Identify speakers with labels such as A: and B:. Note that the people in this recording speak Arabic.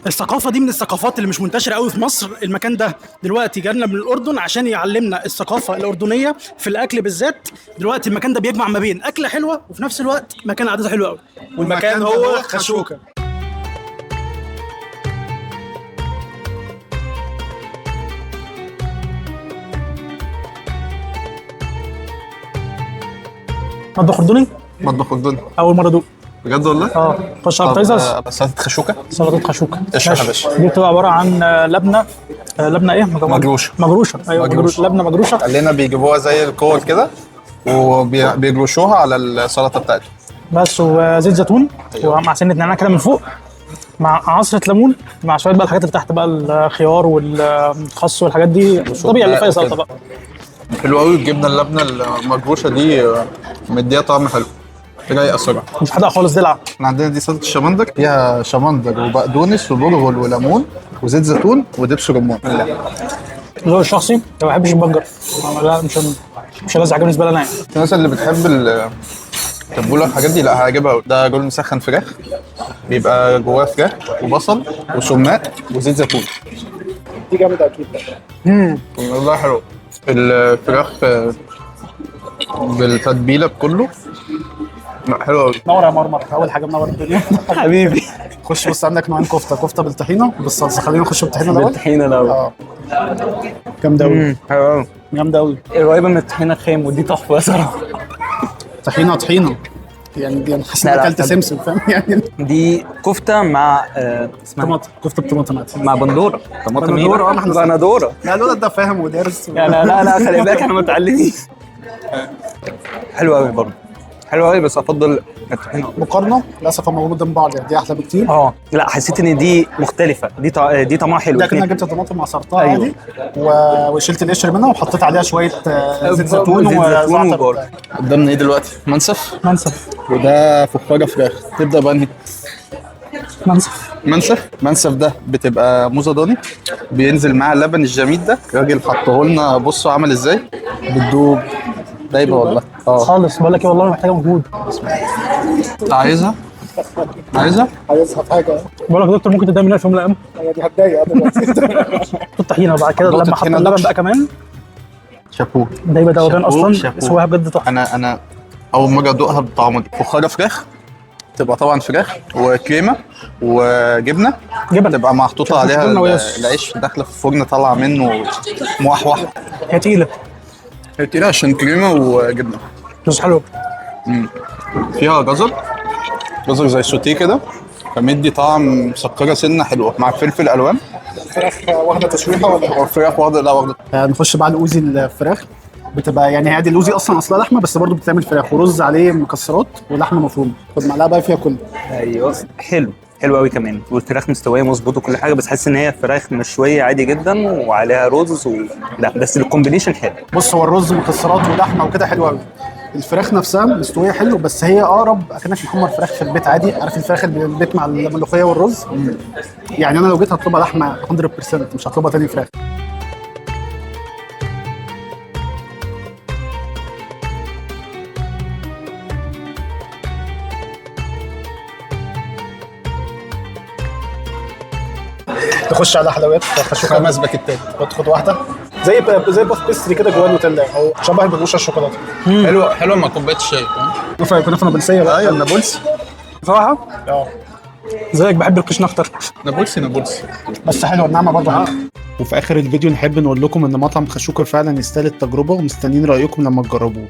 A: الثقافه دي من الثقافات اللي مش منتشره قوي في مصر. المكان ده دلوقتي جالنا من الاردن عشان يعلمنا الثقافه الاردنيه في الاكل بالذات. دلوقتي المكان ده بيجمع ما بين اكله حلوه وفي نفس الوقت مكان قعدته حلوه قوي، والمكان هو خشوكه. مطبخ اردني
B: مطبخ اردني
A: اول مره دوق.
B: بجد والله؟
A: خش على البيزرز.
B: سلطه خشوكه.
A: سلطه خشوكه
B: اشرح يا باشا.
A: دي بتبقى عباره عن لبنه. لبنه ايه؟
B: مجروشه.
A: ايوه
B: مجروشة.
A: لبنه مجروشه.
B: قال لنا بيجيبوها زي الكور كده وبيجروشوها على السلطه بتاعتهم.
A: بس وزيت زيتون ومع سنه نعناع كده من فوق، مع عصره ليمون، مع شويه بقى الحاجات اللي تحت بقى، الخيار والخس والحاجات دي طبيعي اللي فيها سلطه بقى.
B: حلو قوي. الجبنه اللبنه المجروشه دي مديها طعم حلو كده، يأثر.
A: مش حادقه خالص، دلع.
B: احنا عندنا دي سلطه الشمندر، فيها شمندر وبقدونس وبرغل وليمون وزيت زيتون ودبس رمان.
A: اللي الشخصي ما بحبش البنجر، لا مش لازع بالنسبه لي انا يعني.
B: الناس اللي بتحب التبوله والحاجات دي لا هيعجبها قوي. ده رول مسخن فراخ، بيبقى جواه فراخ وبصل وسماق وزيت زيتون.
A: دي جامده اكيد.
B: والله حلو. الفراخ بالتتبيله بكله، لا حلو قوي.
A: نور يا مرمر، اول حاجه منور الدنيا.
C: حبيبي.
A: خش بص، عندك نوعين كفته بالطحينه وبالصلصه. خلينا نخش بالطحينه الاول.
C: بالطحينه الاول.
A: جامده قوي.
C: حلو قوي.
A: جامده قوي.
C: قريبه من الطحينه خام، ودي تحفه صراحه.
A: طحينه يعني حاسس اني اكلت سمسم، فاهم يعني.
C: دي كفته مع اسمها
A: طماطم، كفته بطماطم.
C: مع بندوره. طماطم ايه؟
A: بندورة، احنا
C: بندوره.
A: لا الولد ده فاهم ودارس.
C: لا خلي بالك احنا متعلمين. حلو قوي برضه، حلو قوي، بس افضل الطحينه.
A: مقارنه للاسف هم موجودين جنب بعض، دي احلى بكتير.
C: لا حسيت ان دي مختلفه، دي طعمها حلو.
A: ده كنا جبت الطماطم عصرتها
C: أيوة.
A: عادي وشلت القشر منها وحطيت عليها شويه زيت زيتون
C: وزعتر.
B: قدامنا ايه دلوقتي؟ منسف. وده فخاره فراخ. تبدا بانهي؟ منسف ده بتبقى موزه ضاني، بينزل معاه اللبن الجميد ده. الراجل حطه لنا، بصوا عمل ازاي، بتدوب دايبه والله.
A: خالص. بقول لك ايه، والله محتاجه مجهود.
B: عايزها
A: في حاجه. بقول لك يا دكتور، ممكن تديها منها في يوم من الايام؟ دي هتضايق دلوقتي. الطحينه بعد كده لما حط اللبن بقى كمان.
B: شابوه.
A: دايما دوبان اصلا سواها بجد تحفه.
B: انا اول مره ادوقها بالطعم دي. فخاره فراخ، تبقى طبعا فراخ وكريمه وجبنه، تبقى محطوطه عليها العيش داخله في الفرن، طالعه منه موحوح.
A: هي تقيله
B: عشان كريمه وجبنه.
A: بس حلو.
B: فيها جزر زي السوتيه كده، فمدي طعم مسكره سنه حلوه مع فلفل الوان.
A: الفراخ واخده تشويحه ولا
B: الفراخ واخده؟ لا واخده.
A: نخش بقى الاوزي. الفراخ بتبقى يعني هي دي الاوزي اصلا اصلها لحمه، بس برضو بتتعمل فراخ ورز عليه مكسرات ولحمه مفرومه. خد معلقه بقى فيها كله.
C: ايوه حلو قوي كمان، والفراخ مستويه مظبوط وكل حاجه، بس حاسس ان هي فراخ مشويه عادي جدا وعليها رز لا بس الكومبينيشن حلو.
A: بص، هو الرز مكسرات ولحمه وكده حلو قوي. الفراخ نفسها مستويه حلو، بس هي اقرب اكنك محمر فراخ في البيت عادي. عارف الفراخ اللي في البيت مع الملوخيه والرز؟ يعني انا لو جيت هطلبها لحمه 100%، مش هطلبها تاني فراخ. تخش على حلويات خشوكه.
B: 5 باكيتات.
A: خد واحده زي باف بيستري كده جواه نوتيلا، او شبه البنوشه الشوكولاته.
B: حلوه مع كوبايه الشاي.
A: كنافه نابلسيه بقى.
B: ايوه النابلسي
A: بصراحه. زيك بحب الكشن اكتر.
B: نابلسي
A: بس حلوه النعمه برضه. وفي اخر الفيديو نحب نقول لكم ان مطعم خشوكه فعلا يستاهل التجربه، ومستنيين رايكم لما تجربوه.